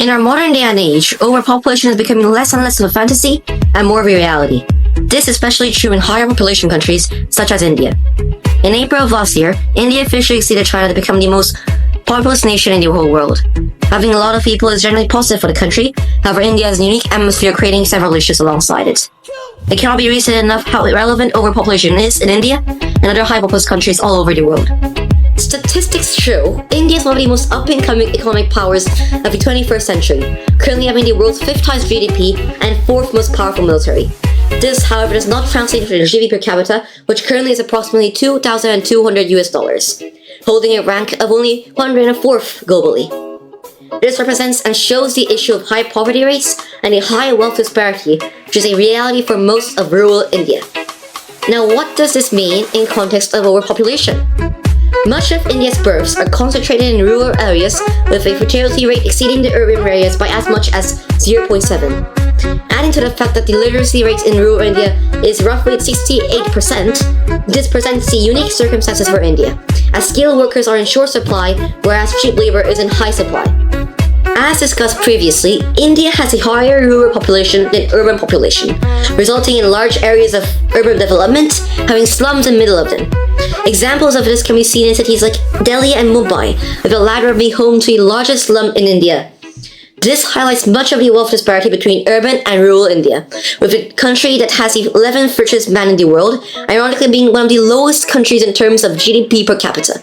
In our modern day and age, overpopulation is becoming less and less of a fantasy and more of a reality. This is especially true in higher population countries such as India. In April of last year, India officially exceeded China to become the most populous nation in the whole world. Having a lot of people is generally positive for the country, however India has a unique atmosphere creating several issues alongside it. It cannot be restated enough how irrelevant overpopulation is in India and other high populous countries all over the world. Statistics show India is one of the most up-and-coming economic powers of the 21st century, currently having the world's 5th highest GDP and 4th most powerful military. This, however, does not translate to the GDP per capita, which currently is approximately $2,200, holding a rank of only 104th globally. This represents and shows the issue of high poverty rates and a high wealth disparity, which is a reality for most of rural India. Now, what does this mean in context of overpopulation? Much of India's births are concentrated in rural areas, with a fertility rate exceeding the urban areas by as much as 0.7. Adding to the fact that the literacy rate in rural India is roughly 68%, this presents the unique circumstances for India, as skilled workers are in short supply, whereas cheap labor is in high supply. As discussed previously, India has a higher rural population than urban population, resulting in large areas of urban development having slums in the middle of them. Examples of this can be seen in cities like Delhi and Mumbai, with the latter being home to the largest slum in India. This highlights much of the wealth disparity between urban and rural India, with a country that has the 11th richest man in the world, ironically being one of the lowest countries in terms of GDP per capita.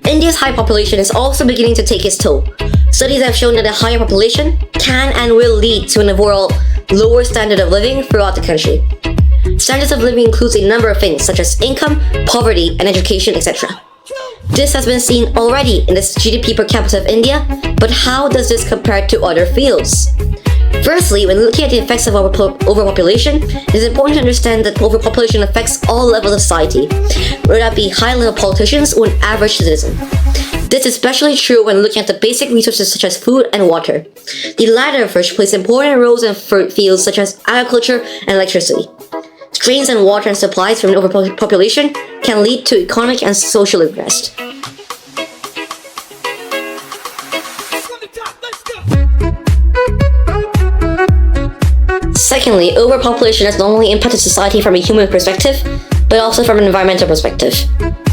India's high population is also beginning to take its toll. Studies have shown that a higher population can and will lead to an overall lower standard of living throughout the country. Standards of living includes a number of things such as income, poverty, and education, etc. This has been seen already in the GDP per capita of India, but how does this compare to other fields? Firstly, when looking at the effects of overpopulation, it is important to understand that overpopulation affects all levels of society, whether that be high-level politicians or an average citizen. This is especially true when looking at the basic resources such as food and water. The latter of which plays important roles in fields such as agriculture and electricity. Strains on water and supplies from an overpopulation can lead to economic and social unrest. Secondly, overpopulation has not only impacted society from a human perspective, but also from an environmental perspective.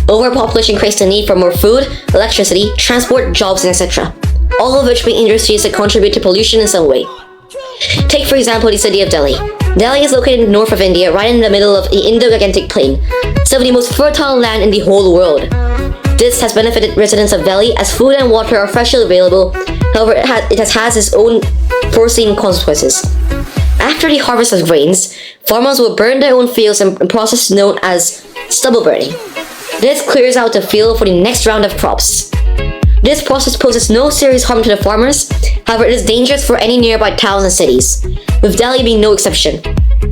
Overpopulation creates the need for more food, electricity, transport, jobs, and etc., all of which being industries that contribute to pollution in some way. Take for example the city of Delhi. Delhi is located in the north of India, right in the middle of the Indo-Gangetic Plain, some of the most fertile land in the whole world. This has benefited residents of Delhi as food and water are freshly available, however it has its own foreseen consequences. After the harvest of grains, farmers will burn their own fields in a process known as stubble burning. This clears out the field for the next round of crops. This process poses no serious harm to the farmers, however it is dangerous for any nearby towns and cities, with Delhi being no exception.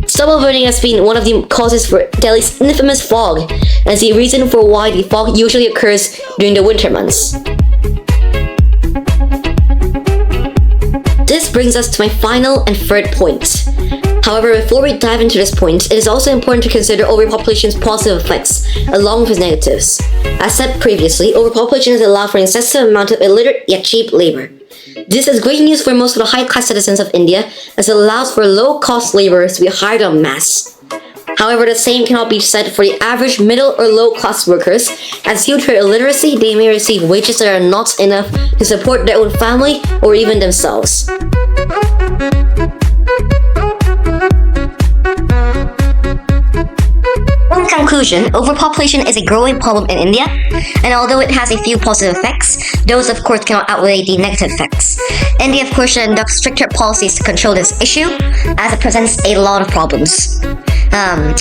Stubble burning has been one of the causes for Delhi's infamous fog, and is the reason for why the fog usually occurs during the winter months. This brings us to my final and third point. However, before we dive into this point, it is also important to consider overpopulation's positive effects, along with its negatives. As said previously, overpopulation has allowed for an excessive amount of illiterate yet cheap labor. This is great news for most of the high-class citizens of India, as it allows for low-cost laborers to be hired en masse. However, the same cannot be said for the average middle or low-class workers, as due to their illiteracy, they may receive wages that are not enough to support their own family or even themselves. In conclusion, overpopulation is a growing problem in India, and although it has a few positive effects, those of course cannot outweigh the negative effects. India of course should adopt stricter policies to control this issue, as it presents a lot of problems.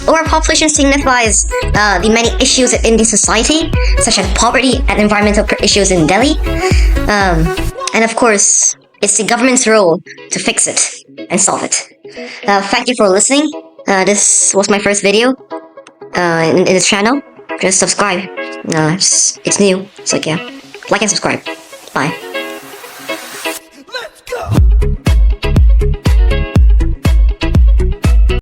Overpopulation signifies the many issues in Indian society, such as poverty and environmental issues in Delhi, and of course, it's the government's role to fix it and solve it. Thank you for listening. This was my first video in this channel. Just subscribe. It's new, so yeah, like and subscribe. Bye.